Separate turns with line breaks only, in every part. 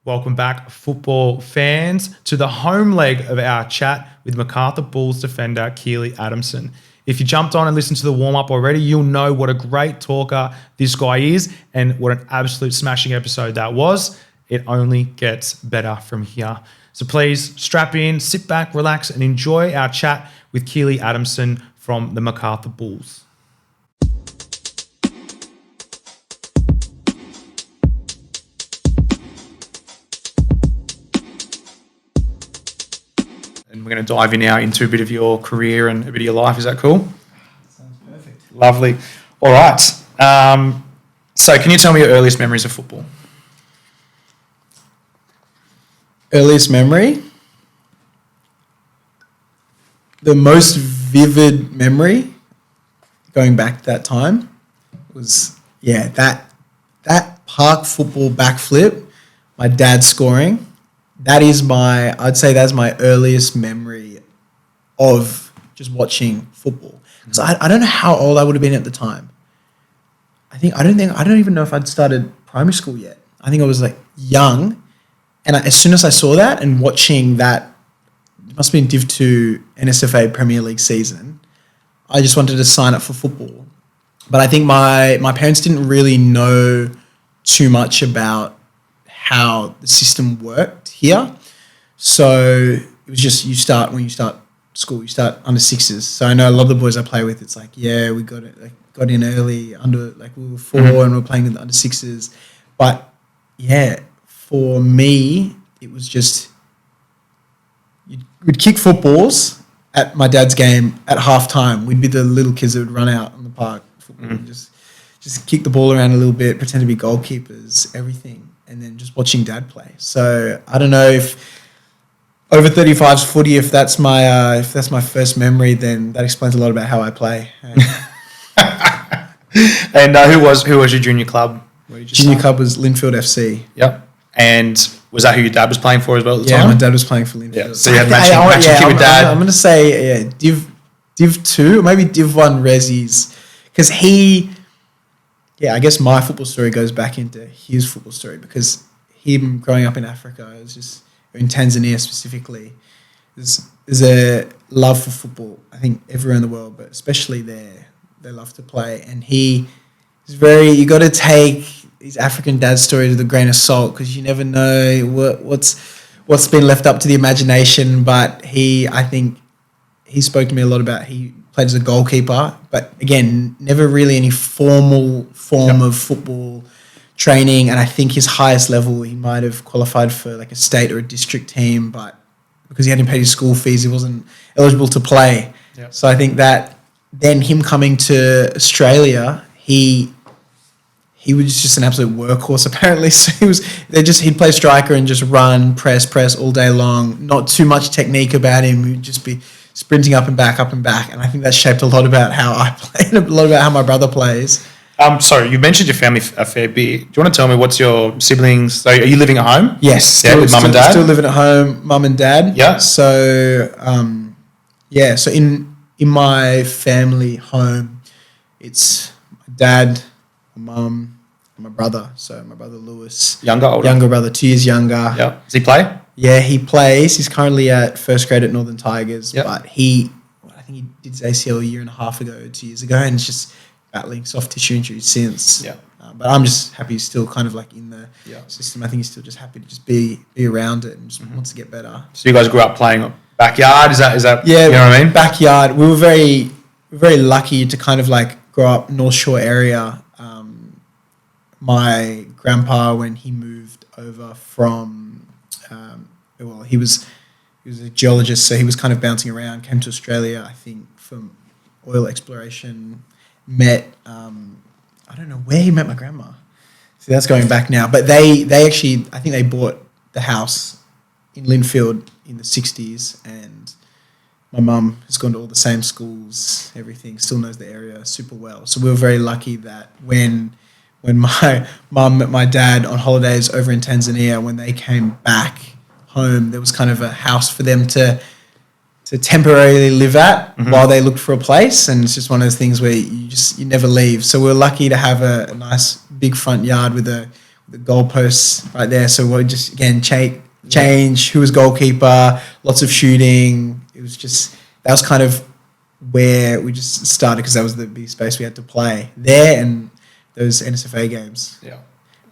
Welcome back, football fans, to the home leg of our chat with Macarthur Bulls defender Kealey Adamson. If you jumped on and listened to the warm-up already, you'll know what a great talker this guy is and what an absolute smashing episode that was. It only gets better from here. So please strap in, sit back, relax, and enjoy our chat with Kealey Adamson from the Macarthur Bulls. And we're going to dive in now into a bit of your career and a bit of your life. Is that cool?
Sounds perfect.
Lovely. All right. So can you tell me your earliest memories of football?
Earliest memory? The most vivid memory going back to that time was, that park football backflip, my dad scoring. I'd say that's my earliest memory of just watching football. So I don't know how old I would have been at the time. I don't even know if I'd started primary school yet. I think I was like young. And as soon as I saw that and watching that, it must have been Div 2 NSFA Premier League season, I just wanted to sign up for football. But I think my parents didn't really know too much about how the system worked here. So it was just when you start school, you start under sixes. So I know a lot of the boys I play with, it's like, we got in early we were 4 and we were playing with the under sixes. But for me, it was just, we'd kick footballs at my dad's game at halftime. We'd be the little kids that would run out on the park football and just kick the ball around a little bit, pretend to be goalkeepers, everything. And then just watching dad play. So I don't know if over 35's footy, if that's my first memory, then that explains a lot about how I play.
And who was your junior club?
Junior club was Linfield FC.
Yep. And was that who your dad was playing for as well at the
time?
Yeah,
my dad was playing for Linfield.
Yeah. So you had matching with dad.
I'm going to say Div 2 or maybe Div 1 Resi's, because I guess my football story goes back into his football story, because him growing up in Africa, it was just in Tanzania specifically, there's a love for football. I think everywhere in the world, but especially there, they love to play. And you got to take these African dad stories with a grain of salt, because you never know what's been left up to the imagination. But I think he spoke to me a lot about, he played as a goalkeeper, but again, never really any form of football training. And I think his highest level, he might have qualified for like a state or a district team, but because he hadn't paid his school fees, he wasn't eligible to play. Yep. So I think that then him coming to Australia, he was just an absolute workhorse apparently. So he'd play striker and just run, press all day long. Not too much technique about him. He'd just be sprinting up and back. And I think that shaped a lot about how I play and a lot about how my brother plays.
Sorry, you mentioned your family a fair bit. Do you want to tell me what's your siblings? So are you living at home?
Yes.
With mum and dad?
Still living at home, mum and dad.
Yeah.
So, so in my family home, it's my dad, my mum, and my brother. So my brother Lewis.
Older?
Younger brother, 2 years younger.
Yeah. Does he play?
Yeah, he plays. He's currently at first grade at Northern Tigers, but I think he did his ACL a year and a half ago, 2 years ago, and it's just battling soft tissue injuries since. Yeah. But I'm just happy he's still kind of like in the system. I think he's still just happy to just be around it and just wants to get better.
So you guys grew up playing backyard? Is that
yeah,
you know what I mean?
Backyard. We were very, very lucky to kind of like grow up North Shore area. My grandpa, when he moved over from, he was a geologist, so he was kind of bouncing around, came to Australia, I think, from oil exploration, met, I don't know where he met my grandma. So that's going back now. But they actually, I think they bought the house in Linfield in the 60s, and my mum has gone to all the same schools, everything, still knows the area super well. So we were very lucky that when my mum met my dad on holidays over in Tanzania, when they came back home, there was kind of a house for them to temporarily live at while they looked for a place. And it's just one of those things where you never leave. So we were lucky to have a nice big front yard with a the goalposts right there. So we'll just again change who was goalkeeper, lots of shooting. It was just that was kind of where we just started because that was the big space we had to play there, and those NSFA games.
Yeah,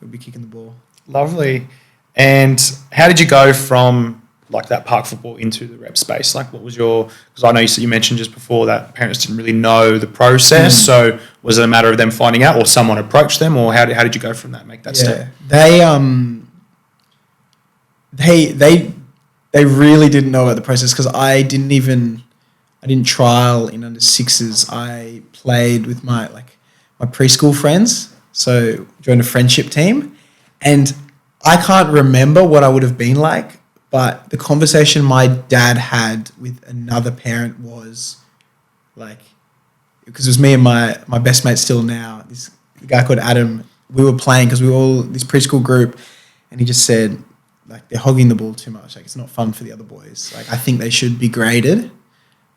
we'd be kicking the ball.
Lovely. And how did you go from like that park football into the rep space? Like, what was your? Because I know you mentioned just before that parents didn't really know the process. So was it a matter of them finding out, or someone approached them, or how did you go from that? Make that step.
They really didn't know about the process because I didn't trial in under sixes. I played with my preschool friends, so joined a friendship team, and I can't remember what I would have been like, but the conversation my dad had with another parent was like, because it was me and my best mate still now, this guy called Adam. We were playing because we were all this preschool group, and he just said, like, they're hogging the ball too much. Like, it's not fun for the other boys. Like, I think they should be graded.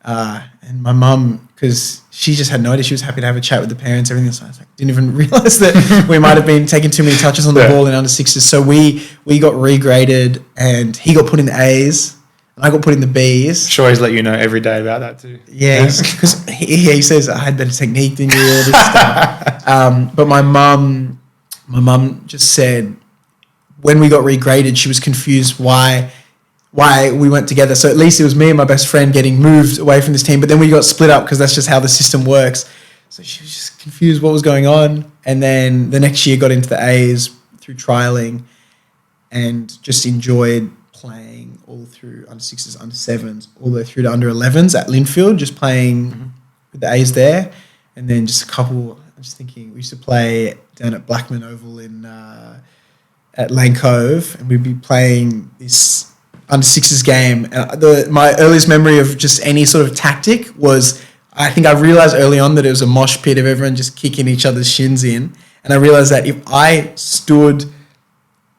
And my mum, because she just had no idea, she was happy to have a chat with the parents, everything. So I was like, didn't even realise that we might have been taking too many touches on the ball in under sixes. So we got regraded, and he got put in the A's, and I got put in the B's.
Sure, he's let you know every day about that too.
Yeah, because he says I had better technique than you, all this stuff. But my mum just said when we got regraded, she was confused why we went together. So at least it was me and my best friend getting moved away from this team, but then we got split up because that's just how the system works. So she was just confused what was going on. And then the next year got into the A's through trialing and just enjoyed playing all through under sixes, under sevens, all the way through to under 11s at Linfield, just playing with the A's there. And then just a couple, I'm just thinking, we used to play down at Blackman Oval at Lane Cove, and we'd be playing this under sixes game. And my earliest memory of just any sort of tactic was, I think I realised early on that it was a mosh pit of everyone just kicking each other's shins in. And I realised that if I stood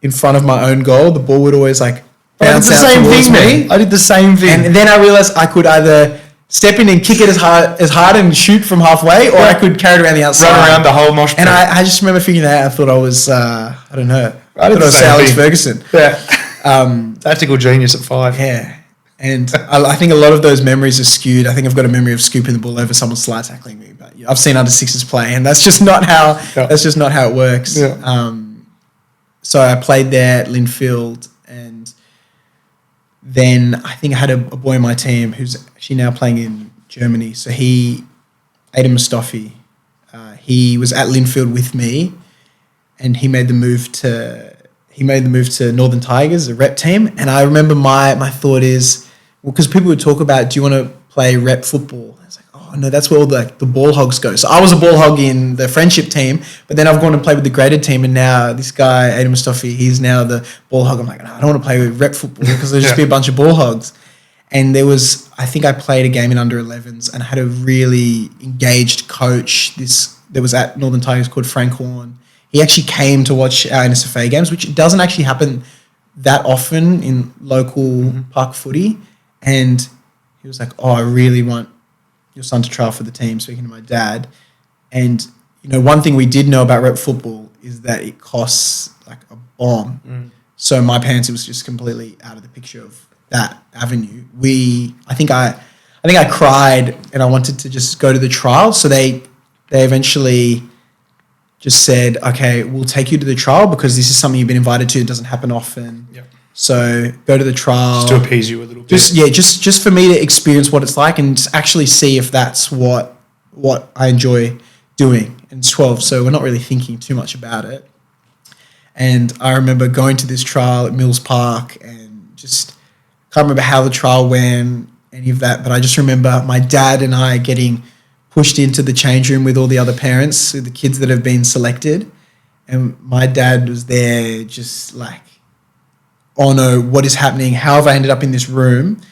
in front of my own goal, the ball would always like bounce out towards me.
I did the same thing.
And then I realised I could either step in and kick it as hard and shoot from halfway, or I could carry it around the outside.
Run around the whole mosh pit.
And I just remember figuring that out. I thought I was, I don't know.
I thought I was
Alex Ferguson.
Yeah. Tactical genius at 5.
Yeah. And I think a lot of those memories are skewed. I think I've got a memory of scooping the ball over someone slide tackling me, but I've seen under sixes play, and that's just not how it works.
Yeah.
So I played there at Linfield, and then I think I had a boy in my team who's actually now playing in Germany. So Adam Mustafi, he was at Linfield with me, and he made the move to Northern Tigers, a rep team. And I remember my thought is, well, because people would talk about, do you want to play rep football? I was like, oh no, that's where all the ball hogs go. So I was a ball hog in the friendship team, but then I've gone to play with the graded team, and now this guy, Adam Mustafi, he's now the ball hog. I'm like, no, I don't want to play with rep football because there'll just be a bunch of ball hogs. And I think I played a game in under 11s, and I had a really engaged coach. There was at Northern Tigers called Frank Horn. He actually came to watch our NSFA games, which doesn't actually happen that often in local park footy. And he was like, oh, I really want your son to trial for the team, speaking to my dad. And, one thing we did know about rep football is that it costs like a bomb. So my parents, it was just completely out of the picture of that avenue. I think I cried, and I wanted to just go to the trial. So they eventually just said, okay, we'll take you to the trial because this is something you've been invited to. It doesn't happen often.
Yep.
So go to the trial.
Just to appease you a little bit.
Just for me to experience what it's like and just actually see if that's what I enjoy doing. And it's 12, so we're not really thinking too much about it. And I remember going to this trial at Mills Park, and just can't remember how the trial went, any of that, but I just remember my dad and I getting pushed into the change room with all the other parents, with the kids that have been selected. And my dad was there just like, oh no, what is happening? How have I ended up in this room?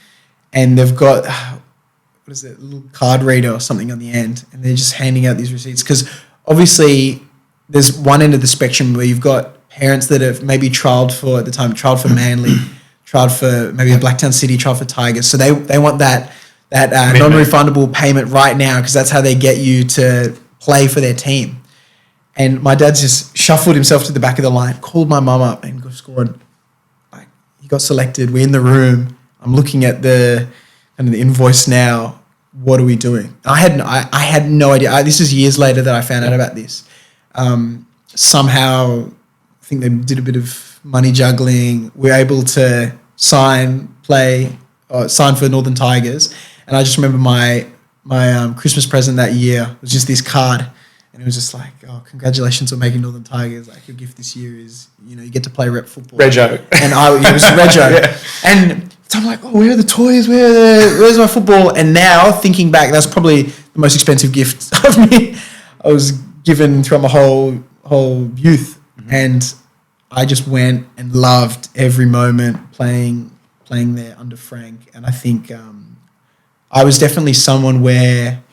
And they've got, what is it, a little card reader or something on the end. And they're just handing out these receipts. Because obviously there's one end of the spectrum where you've got parents that have maybe trialled for Manly, trialled for maybe a Blacktown City, trialled for Tigers. So they want that non-refundable payment right now because that's how they get you to play for their team. And my dad just shuffled himself to the back of the line, called my mum up, and scored. Like, he got selected. We're in the room. I'm looking at the invoice now. What are we doing? I had no idea. This is years later that I found out about this. Somehow, I think they did a bit of money juggling. We were able to sign for Northern Tigers. And I just remember my Christmas present that year was just this card. And it was just like, oh, congratulations on making Northern Tigers. Like, your gift this year is, you get to play rep football.
Rego.
And it was Rego. Yeah. And so I'm like, oh, where are the toys? Where's my football? And now, thinking back, that's probably the most expensive gift of me I was given throughout my whole youth. Mm-hmm. And I just went and loved every moment playing there under Frank. And I think I was definitely someone where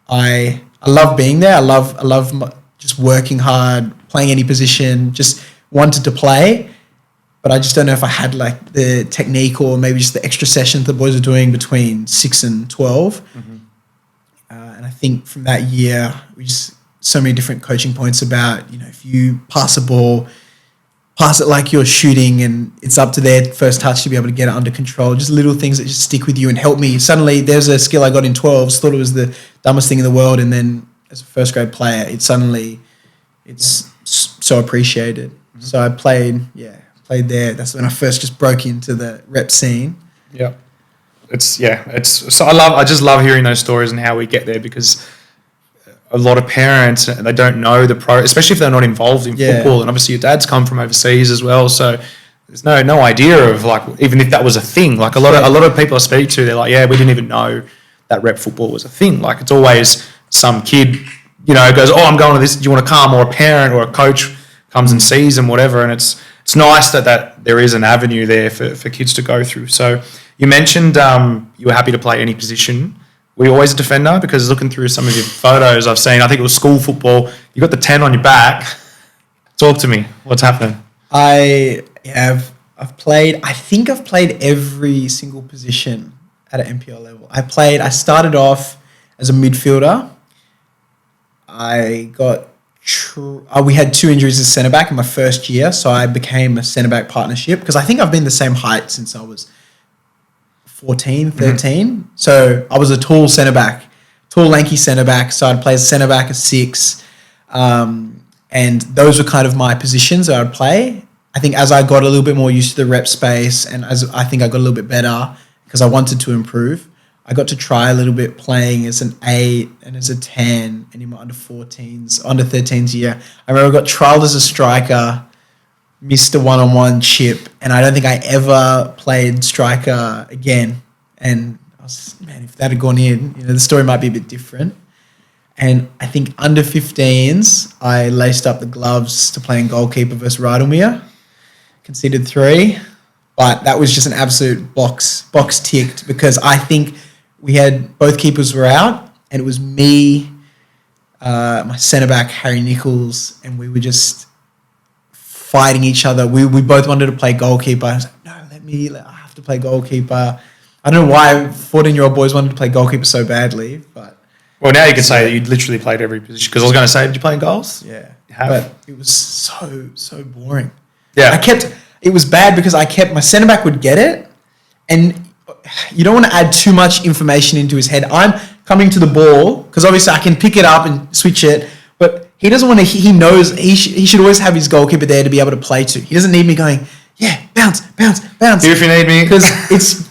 I love being there. I love just working hard, playing any position, just wanted to play. But I just don't know if I had like the technique or maybe just the extra sessions the boys were doing between 6 and 12. Mm-hmm. And I think from that year, we just so many different coaching points about, if you pass a ball, pass it like you're shooting and it's up to their first touch to be able to get it under control. Just little things that just stick with you and help me. Suddenly there's a skill I got in 12s, thought it was the dumbest thing in the world. And then as a first grade player, it's so appreciated. Mm-hmm. So I played there. That's when I first just broke into the rep scene.
Yeah. I just love hearing those stories and how we get there, because a lot of parents, they don't know especially if they're not involved in football. And obviously your dad's come from overseas as well, so there's no idea of like, even if that was a thing. Like a lot of people I speak to, they're like, yeah, we didn't even know that rep football was a thing. Like, it's always some kid, goes, oh, I'm going to this. Do you want to come? Or a parent or a coach comes and sees them, whatever. And it's nice that there is an avenue there for kids to go through. So you mentioned you were happy to play any position. Were you always a defender? Because looking through some of your photos I've seen, I think it was school football, you got the 10 on your back. Talk to me. What's happening?
I think I've played every single position at an NPL level. I started off as a midfielder. We had 2 injuries as centre back in my first year, so I became a centre back partnership, because I think I've been the same height since I was 14, 13. Mm-hmm. So I was a tall centre back, lanky centre back. So I'd play as centre back, a 6. And those were kind of my positions that I'd play. I think as I got a little bit more used to the rep space, and as I think I got a little bit better because I wanted to improve, I got to try a little bit playing as an 8 and as a 10 and in my under 13s year. I remember I got trialled as a striker, missed a one-on-one chip, and I don't think I ever played striker again. And I was, if that had gone in, the story might be a bit different. And I think under 15s, I laced up the gloves to playing goalkeeper versus Rydalmere. Conceded 3, but that was just an absolute box ticked, because I think we had both keepers were out, and it was me, my centre back Harry Nichols, and we were just fighting each other. We both wanted to play goalkeeper. I was like, no, I have to play goalkeeper. I don't know why 14-year-old boys wanted to play goalkeeper so badly, but.
Well, now you can say that you literally played every position, because I was going to say, did you play in goals?
Yeah. But it was so boring.
Yeah.
It was bad because my centre back would get it, and you don't want to add too much information into his head. I'm coming to the ball because obviously I can pick it up and switch it, but he doesn't want to. He knows he should always have his goalkeeper there to be able to play to. He doesn't need me going, yeah, bounce.
Here if you need me.
Because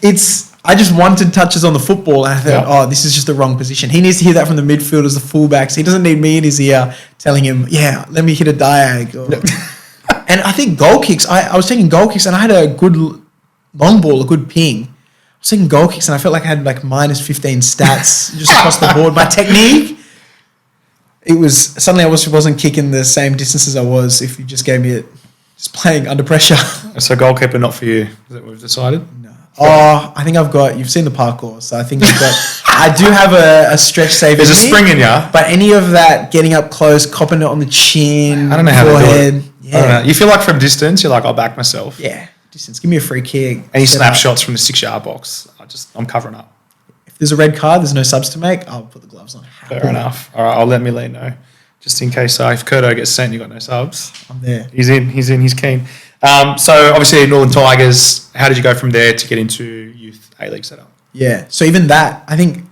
it's. I just wanted touches on the football, and I thought, this is just the wrong position. He needs to hear that from the midfielders, the fullbacks. He doesn't need me in his ear telling him, yeah, let me hit a diag. And I think goal kicks, I was taking goal kicks, and I had a good long ball, a good ping. I was taking goal kicks, and I felt like I had like minus 15 stats just across the board. My technique, suddenly I wasn't kicking the same distance as I was if you just gave me it, just playing under pressure.
So goalkeeper not for you, is that what we've decided?
No. Oh, I think you've seen the parkour, so I think I do have a stretch save.
There's a spring in ya.
But any of that getting up close, copping it on the chin,
I don't know how
forehead,
to do it. Yeah. I don't know. You feel like from distance, you're like, I'll back myself.
Yeah, distance. Give me a free kick.
Any snapshots from the 6-yard box, I'm covering up.
If there's a red card, there's no subs to make, I'll put the gloves on.
Fair enough. All right, I'll let Millie know. just in case if Kurto gets sent, you got no subs.
I'm there.
He's in. He's keen. So obviously Northern Tigers. How did you go from there to get into youth A-League setup?
Yeah. So even that, I think,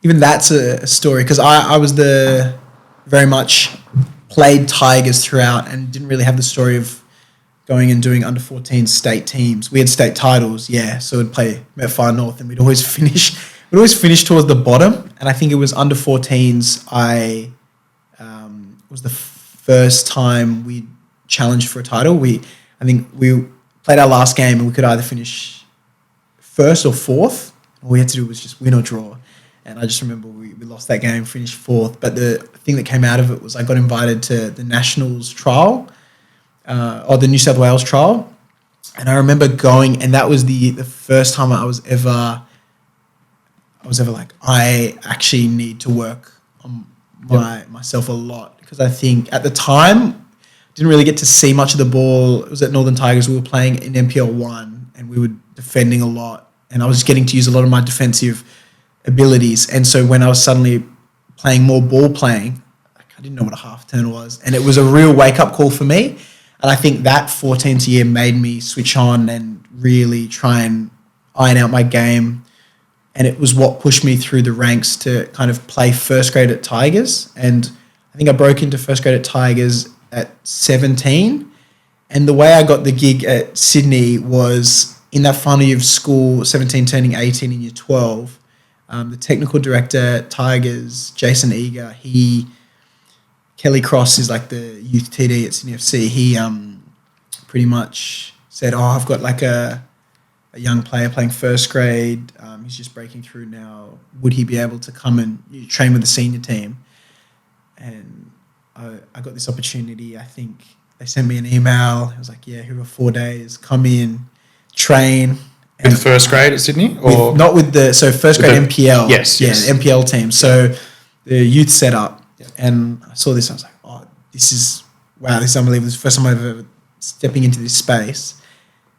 even that's a story because I was very much played Tigers throughout and didn't really have the story of going and doing under 14 state teams. We had state titles, yeah. So we'd play Met Far North and we'd always finish towards the bottom. And I think it was under 14s. It was the first time we challenged for a title. I think we played our last game and we could either finish first or fourth. All we had to do was just win or draw. And I just remember we lost that game, finished fourth. But the thing that came out of it was I got invited to the Nationals trial, or the New South Wales trial. And I remember going, and that was the first time I was ever like, I actually need to work on myself a lot. Because I think at the time, didn't really get to see much of the ball. It was at Northern Tigers. We were playing in NPL 1 and we were defending a lot. And I was getting to use a lot of my defensive abilities. And so when I was suddenly playing more ball playing, I didn't know what a half turn was. And it was a real wake-up call for me. And I think that 14th year made me switch on and really try and iron out my game. And it was what pushed me through the ranks to kind of play first grade at Tigers. And I think I broke into first grade at Tigers at 17. And the way I got the gig at Sydney was in that final year of school, 17 turning 18 in year 12, the technical director at Tigers, Jason Eager, Kelly Cross is like the youth TD at Sydney FC. He pretty much said, I've got like a young player playing first grade. He's just breaking through now. Would he be able to come and train with the senior team? And I got this opportunity. I think they sent me an email. It was like, here are 4 days. Come in, train.
In first grade at Sydney? Or
first grade MPL.
Yes.
The MPL team. So the youth set up. Yeah. And I saw this. I was like, this is unbelievable. This is the first time I've ever stepping into this space.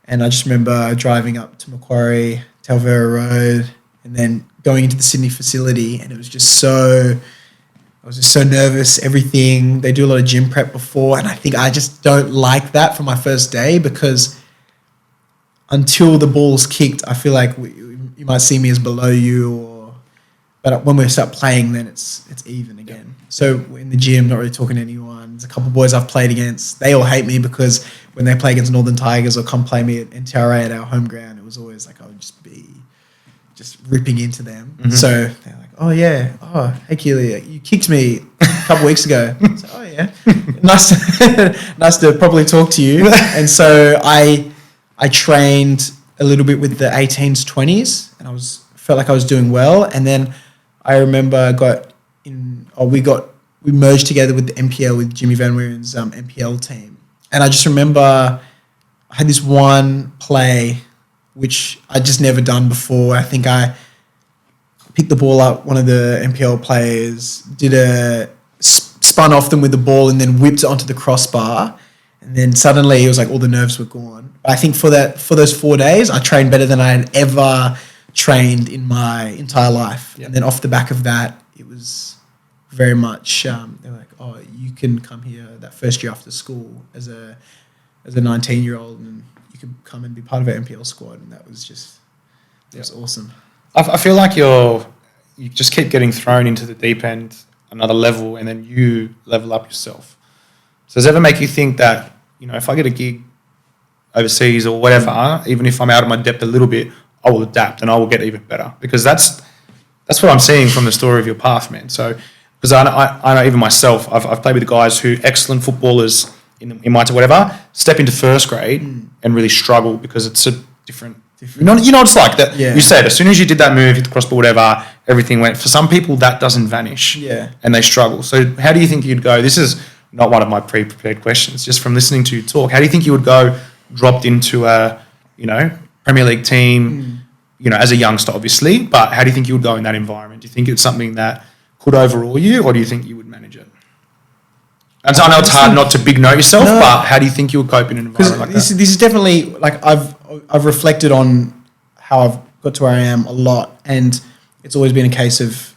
And I just remember driving up to Macquarie, Talvera Road, and then going into the Sydney facility. And it was just I was just so nervous, everything. They do a lot of gym prep before. And I think I just don't like that for my first day because until the ball's kicked, I feel like you might see me as below you. But when we start playing, then it's even again. So in the gym, not really talking to anyone. There's a couple of boys I've played against. They all hate me because when they play against Northern Tigers or come play me at NTRA at our home ground, it was always like I would just be ripping into them. Mm-hmm. So they're like, hey Kealey, you kicked me a couple of weeks ago. So, nice to probably talk to you. And so I trained a little bit with the 18s, 20s, and felt like I was doing well. And then I remember we merged together with the MPL with Jimmy Van Weeren's MPL team. And I just remember I had this one play which I'd just never done before. I think I picked the ball up, one of the MPL players, spun off them with the ball and then whipped it onto the crossbar. And then suddenly it was like all the nerves were gone. But I think for those 4 days, I trained better than I had ever trained in my entire life. Yep. And then off the back of that, it was very much, they were like, you can come here that first year after school as a 19-year-old and you could come and be part of our MPL squad. And that was just, it was awesome. I
feel like you just keep getting thrown into the deep end, another level, and then you level up yourself. So does it ever make you think that, if I get a gig overseas or whatever, even if I'm out of my depth a little bit, I will adapt and I will get even better? Because that's what I'm seeing from the story of your path, man. So, because I know even myself, I've played with guys who excellent footballers in my whatever, step into first grade and really struggle because it's a different. You know what it's like that. Yeah. You said as soon as you did that move, hit the crossbar, whatever, everything went. For some people, that doesn't vanish. Yeah. And they struggle. So how do you think you'd go? This is not one of my pre-prepared questions. Just from listening to you talk, how do you think you would go? Dropped into a Premier League team, as a youngster, obviously. But how do you think you would go in that environment? Do you think it's something that could overrule you, or do you think you would manage it? And so I know it's hard not to big note yourself, but how do you think you would cope in an environment like that?
This is definitely like I've reflected on how I've got to where I am a lot, and it's always been a case of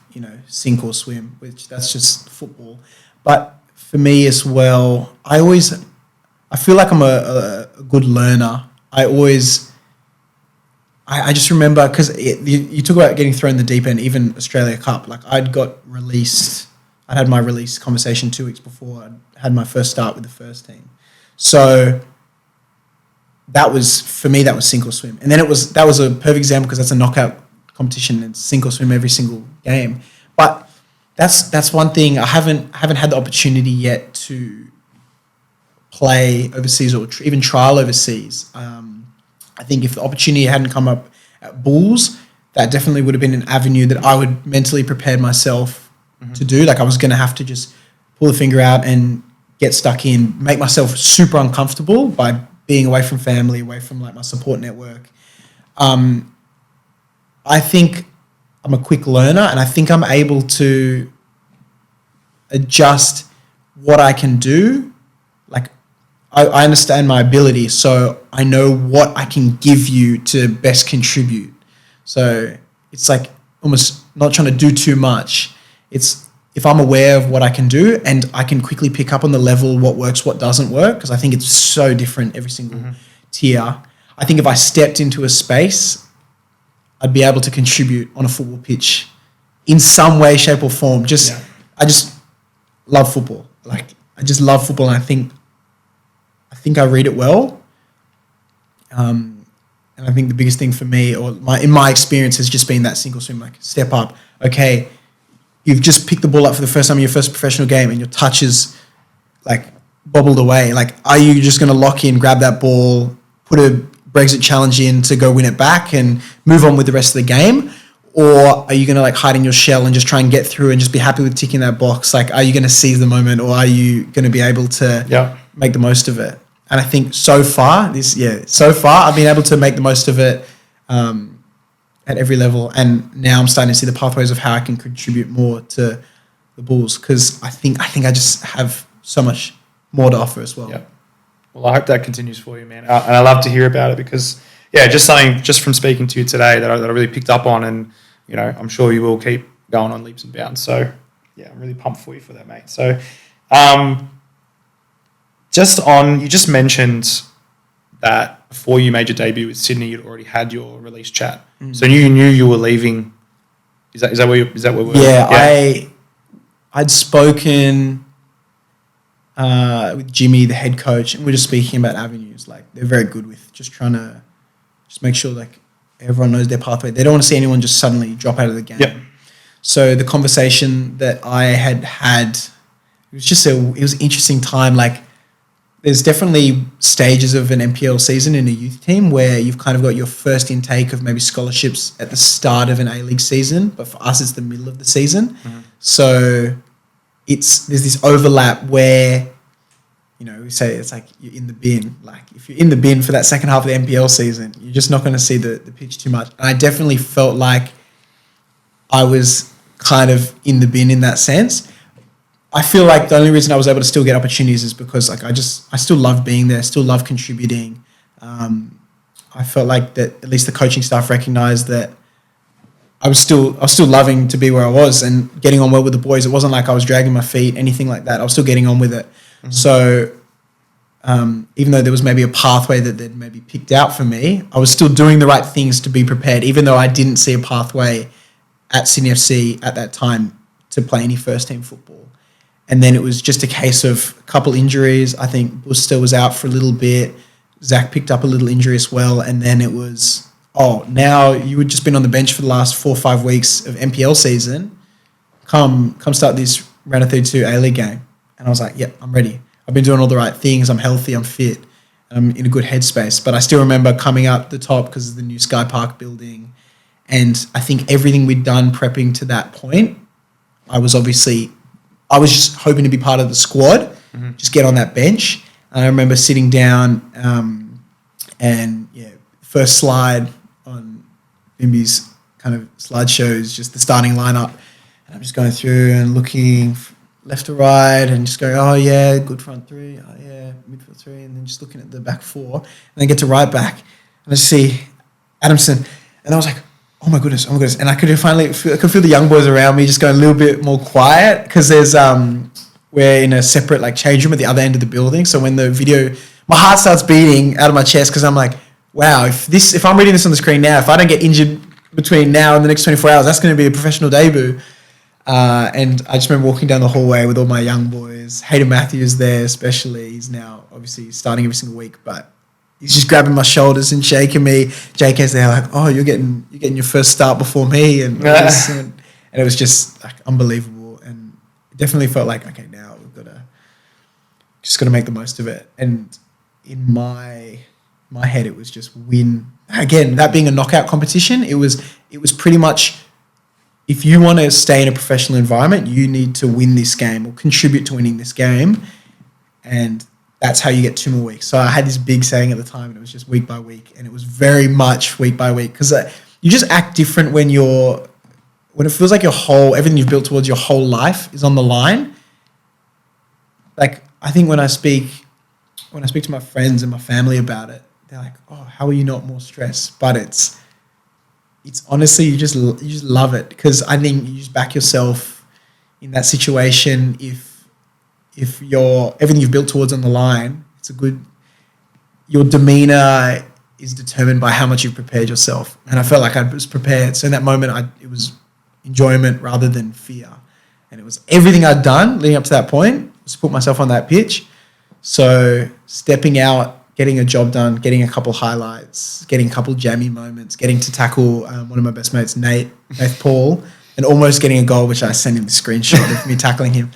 sink or swim, which that's just football. But for me as well, I feel like I'm a good learner. I just remember, because you talk about getting thrown in the deep end, even Australia Cup. Like I'd had my release conversation 2 weeks before I had my first start with the first team. So that was, for me, that was sink or swim. And then that was a perfect example because that's a knockout competition and sink or swim every single game. But that's one thing. I haven't had the opportunity yet to play overseas or even trial overseas. I think if the opportunity hadn't come up at Bulls, that definitely would have been an avenue that I would mentally prepare myself to do. Like I was going to have to just pull the finger out and get stuck in, make myself super uncomfortable by being away from family, away from like my support network. I think I'm a quick learner, and I think I'm able to adjust what I can do. Like I understand my ability, so I know what I can give you to best contribute. So it's like almost not trying to do too much. It's if I'm aware of what I can do and I can quickly pick up on the level what works, what doesn't work, because I think it's so different every single tier. I think if I stepped into a space, I'd be able to contribute on a football pitch in some way, shape or form. I just love football. Like I just love football, and I think I read it well. And I think the biggest thing for me, in my experience, has just been that single swim, like step up. Okay, you've just picked the ball up for the first time in your first professional game and your touch is like bobbled away. Like, are you just going to lock in, grab that ball, put a Brexit challenge in to go win it back and move on with the rest of the game? Or are you going to like hide in your shell and just try and get through and just be happy with ticking that box? Like, are you going to seize the moment, or are you going to be able to make the most of it? And I think so far I've been able to make the most of it at every level. And now I'm starting to see the pathways of how I can contribute more to the Bulls, because I think I just have so much more to offer as well.
Yeah. Well, I hope that continues for you, man. And I love to hear about it because, just from speaking to you today that I really picked up on, and, I'm sure you will keep going on leaps and bounds. So, I'm really pumped for you for that, mate. So, you just mentioned that before you made your debut with Sydney, you'd already had your release chat. So you knew you were leaving. Is that where we're?
Yeah, I'd spoken with Jimmy, the head coach, and we were just speaking about avenues. Like, they're very good with just trying to just make sure like everyone knows their pathway. They don't want to see anyone just suddenly drop out of the game. Yep. So the conversation that I had, it was an interesting time. Like, there's definitely stages of an NPL season in a youth team where you've kind of got your first intake of maybe scholarships at the start of an A-League season, but for us, it's the middle of the season. So there's this overlap where, we say it's like you're in the bin. Like, if you're in the bin for that second half of the NPL season, you're just not going to see the pitch too much. And I definitely felt like I was kind of in the bin in that sense. I feel like the only reason I was able to still get opportunities is because like I still love being there, still love contributing. I felt like that at least the coaching staff recognized that I was still loving to be where I was and getting on well with the boys. It wasn't like I was dragging my feet, anything like that. I was still getting on with it. So even though there was maybe a pathway that they'd maybe picked out for me, I was still doing the right things to be prepared, even though I didn't see a pathway at Sydney FC at that time to play any first team football. And then it was just a case of a couple injuries. I think Buster was out for a little bit. Zach picked up a little injury as well. And then it was, now you had just been on the bench for the last 4 or 5 weeks of NPL season. Come start this round of 32 A-League game. And I was like, yep, I'm ready. I've been doing all the right things. I'm healthy. I'm fit. I'm in a good headspace. But I still remember coming up the top because of the new Sky Park building. And I think everything we'd done prepping to that point, I was just hoping to be part of the squad, just get on that bench. And I remember sitting down first slide on Bimby's kind of slideshow is just the starting lineup. And I'm just going through and looking left to right and just going, oh, yeah, good front three. Oh, yeah, midfield three. And then just looking at the back four. And then get to right back. And I see Adamson. And I was like, oh my goodness. And I could feel the young boys around me just going a little bit more quiet because there's, we're in a separate like change room at the other end of the building. So when the video, my heart starts beating out of my chest because I'm like, wow, if I'm reading this on the screen now, if I don't get injured between now and the next 24 hours, that's going to be a professional debut. And I just remember walking down the hallway with all my young boys. Hayden Matthews there, especially. He's now obviously starting every single week, but he's just grabbing my shoulders and shaking me. JK's there like, oh, you're getting your first start before me, and it was just like unbelievable. And it definitely felt like, okay, now we've got to make the most of it. And in my head, it was just win. Again, that being a knockout competition, it was pretty much, if you want to stay in a professional environment, you need to win this game or contribute to winning this game. And that's how you get 2 more weeks. So I had this big saying at the time, and it was just week by week. And it was very much week by week because you just act different when it feels like everything you've built towards your whole life is on the line. Like, I think when I speak to my friends and my family about it, they're like, oh, how are you not more stressed? But it's honestly, you just love it because I think you just back yourself in that situation. If everything you've built towards on the line, your demeanor is determined by how much you've prepared yourself. And I felt like I was prepared. So in that moment, it was enjoyment rather than fear. And it was everything I'd done leading up to that point was to put myself on that pitch. So stepping out, getting a job done, getting a couple highlights, getting a couple jammy moments, getting to tackle one of my best mates, Nath Paul, and almost getting a goal, which I sent him the screenshot of me tackling him.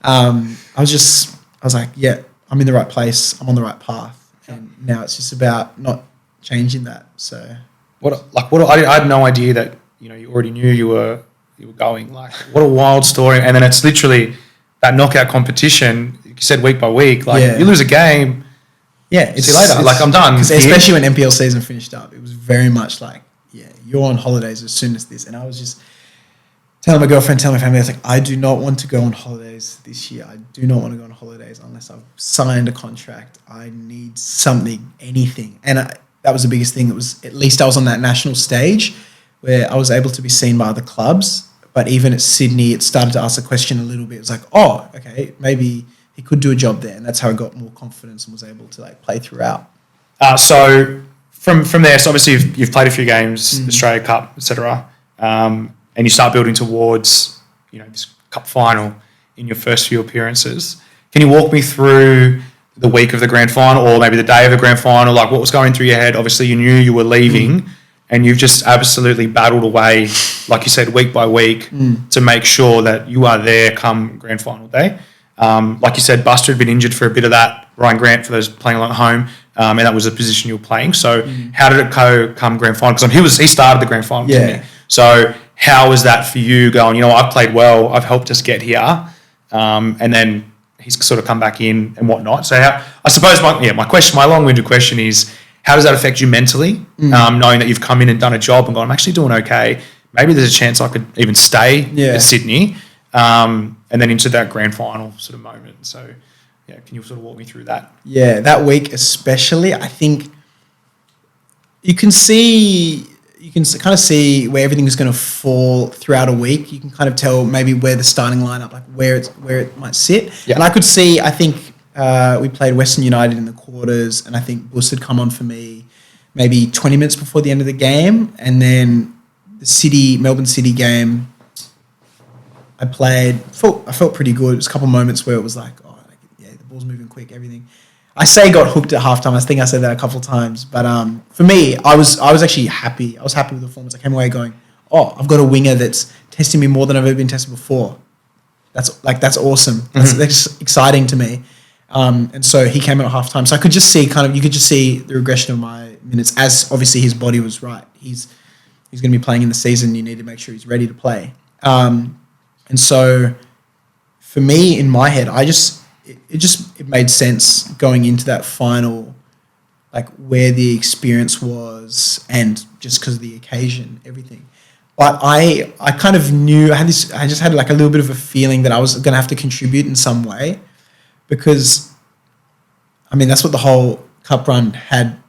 I was like, yeah, I'm in the right place. I'm on the right path. And now it's just about not changing that. So
I had no idea that, you already knew you were going. Like, what a wild story. And then it's literally that knockout competition. You said week by week, you lose a game.
Yeah,
see you later. Like, I'm done.
Especially when NPL season finished up, it was very much like, yeah, you're on holidays as soon as this. And I was just telling my girlfriend, telling my family, I was like, I do not want to go on holidays this year. I do not want to go on holidays unless I've signed a contract. I need something, anything. And that was the biggest thing. It was, at least I was on that national stage where I was able to be seen by other clubs. But even at Sydney, it started to ask the question a little bit. It was like, oh, okay, maybe he could do a job there, and that's how I got more confidence and was able to play throughout.
So from there, so obviously you've played a few games, Australia Cup, etc., and you start building towards this cup final in your first few appearances. Can you walk me through the week of the grand final, or maybe the day of the grand final? Like, what was going through your head? Obviously, you knew you were leaving, and you've just absolutely battled away, like you said, week by week, to make sure that you are there come grand final day. Like you said, Buster had been injured for a bit of that. Ryan Grant, for those playing along at home, and that was the position you were playing. So how did it go come grand final? Because he started the grand final, didn't he? So how was that for you going, I've played well, I've helped us get here, and then he's sort of come back in and whatnot. So I suppose my long-winded question is, how does that affect you mentally, knowing that you've come in and done a job and gone, I'm actually doing okay, maybe there's a chance I could even stay at Sydney, and then into that grand final sort of moment. So, can you sort of walk me through that? Yeah,
that week especially, I think you can kind of see where everything is going to fall throughout a week. You can kind of tell maybe where the starting lineup, like where it might sit. Yeah. And I could see, I think we played Western United in the quarters, and I think Bus had come on for me maybe 20 minutes before the end of the game. And then the Melbourne City game, I felt pretty good. It was a couple of moments where it was like, the ball's moving quick, everything. I say got hooked at halftime. I think I said that a couple of times. But for me, I was actually happy. I was happy with the performance. I came away going, I've got a winger that's testing me more than I've ever been tested before. That's awesome. That's exciting to me. And so he came out at halftime. So I could just see you could just see the regression of my minutes, as obviously his body was right. He's going to be playing in the season. You need to make sure he's ready to play. And so for me, in my head, it made sense going into that final, like where the experience was and just because of the occasion, everything. But I kind of knew, I just had like a little bit of a feeling that I was going to have to contribute in some way, because that's what the whole cup run had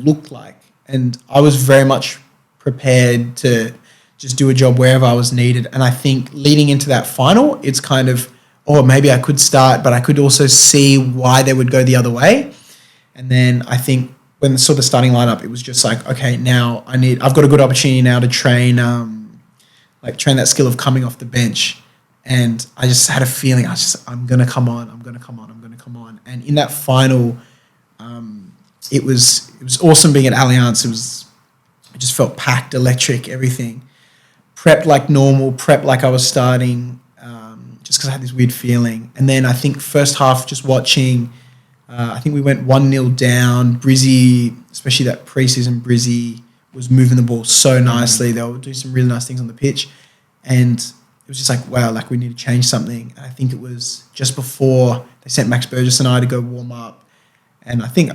looked like. And I was very much prepared to just do a job wherever I was needed. And I think leading into that final, it's kind of, or maybe I could start, but I could also see why they would go the other way. And then I think when I saw the starting lineup, it was just like, okay, now I've got a good opportunity now to train that skill of coming off the bench. And I just had a feeling I'm going to come on. And in that final, it was awesome being at Allianz. It just felt packed, electric, everything. Prepped like normal, prepped like I was starting, just because I had this weird feeling. And then I think first half, just watching, I think we went 1-0 down. Brizzy, especially that preseason Brizzy, was moving the ball so nicely. They were doing some really nice things on the pitch. And it was just like, wow, like we need to change something. And I think it was just before they sent Max Burgess and I to go warm up. And I think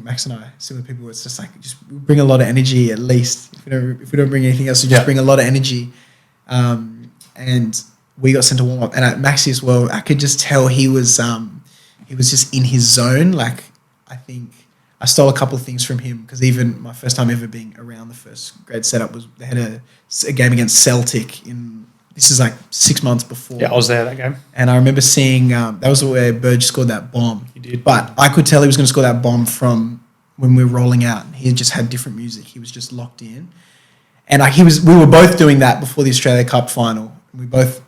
Max and I, similar people, it's just like, just bring a lot of energy at least. If we don't bring anything else, we just bring a lot of energy. And we got sent to warm up. And at Maxi as well, I could just tell he was just in his zone. Like, I think I stole a couple of things from him because even my first time ever being around the first grade setup was they had a game against Celtic this is like 6 months before.
Yeah, I was there that game.
And I remember seeing that was where Burge scored that bomb.
He did.
But I could tell he was going to score that bomb from when we were rolling out. He just had different music. He was just locked in. And we were both doing that before the Australia Cup final. We both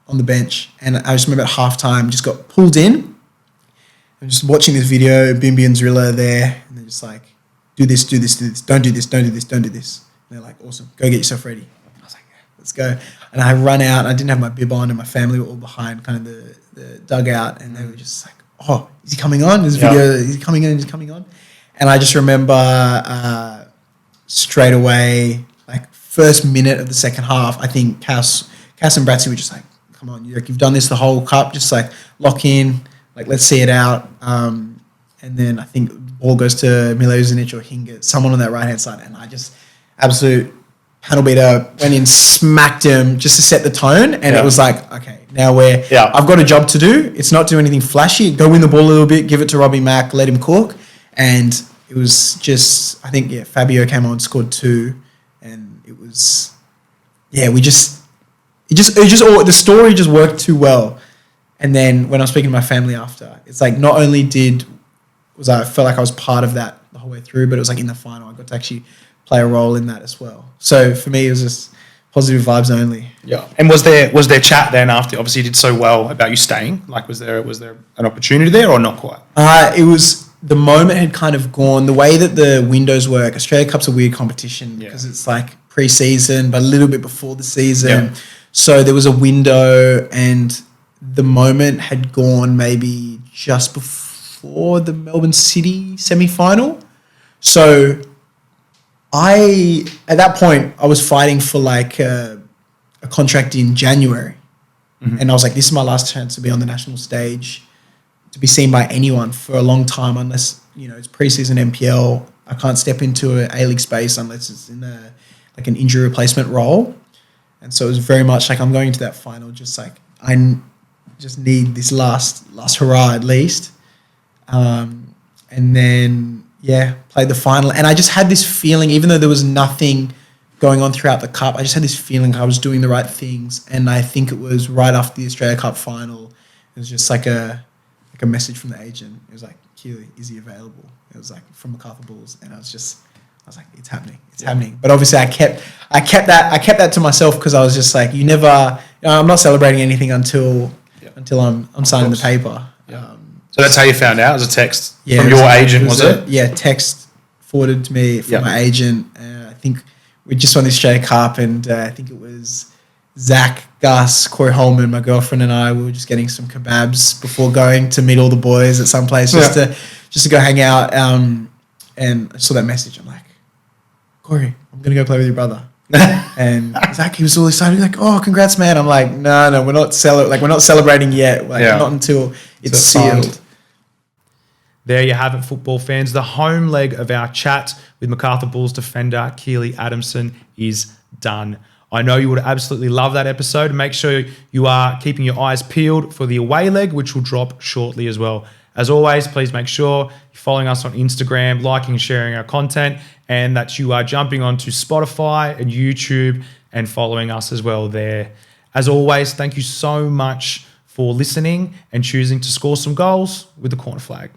on the bench. And I just remember at halftime just got pulled in. I'm just watching this video, Bimby and Zrilla are there, and they're just like, do this, don't do this. And they're like, awesome, go get yourself ready. I was like, yeah, let's go. And I run out, and I didn't have my bib on, and my family were all behind kind of the dugout, and they were just like, oh, is he coming on? This video, is he coming on? And I just remember straight away, like first minute of the second half, I think Cass and Bratsy were just like, come on, you've done this the whole cup, just like lock in, like let's see it out. And then I think the ball goes to Milosevic or Hingert, someone on that right-hand side, and I just absolute panel beater, went in, smacked him just to set the tone, and it was like, okay, now I've got a job to do. It's not do anything flashy. Go win the ball a little bit, give it to Robbie Mack, let him cook. And it was just, I think, Fabio came on, scored 2, and it was, the story just worked too well. And then when I was speaking to my family after, it's like not only I felt like I was part of that the whole way through, but it was like in the final I got to actually play a role in that as well. So for me, it was just positive vibes only.
Yeah. And was there chat then after? Obviously, you did so well about you staying. Like, was there an opportunity there or not quite?
It was, the moment had kind of gone. The way that the windows work, Australia Cup's a weird competition because it's like pre-season, but a little bit before the season. Yeah. So there was a window, and the moment had gone maybe just before the Melbourne City semi-final. So at that point, I was fighting for like a contract in January. Mm-hmm. And I was like, this is my last chance to be on the national stage, to be seen by anyone for a long time, unless, it's preseason NPL. I can't step into an A-League space unless it's in an injury replacement role. And so it was very much like I'm going to that final just like I just need this last hurrah at least. And then, played the final. And I just had this feeling, even though there was nothing going on throughout the cup, I just had this feeling I was doing the right things. And I think it was right after the Australia Cup final, it was just like a message from the agent. It was like, Kealey, is he available? It was like from Macarthur Bulls. And I was like, it's happening. But obviously I kept that to myself because I was just like, I'm not celebrating anything until I'm signing the paper.
Yeah. So that's how you found out, as a text from your agent, was it?
Yeah, text forwarded to me from my agent. I think we just won the Australia Cup, and I think it was Zach, Gus, Corey Holman, my girlfriend, and I. We were just getting some kebabs before going to meet all the boys at some place just to go hang out. And I saw that message. I'm like, Corey, I'm gonna go play with your brother. And Zach, he was all excited. He's like, "Oh, congrats, man!" I'm like, "No, we're not celebrating yet. Not until it's sealed."
There you have it, football fans. The home leg of our chat with Macarthur Bulls defender Kealey Adamson is done. I know you would absolutely love that episode. Make sure you are keeping your eyes peeled for the away leg, which will drop shortly as well. As always, please make sure you're following us on Instagram, liking and sharing our content, and that you are jumping onto Spotify and YouTube and following us as well there. As always, thank you so much for listening and choosing to score some goals with the corner flag.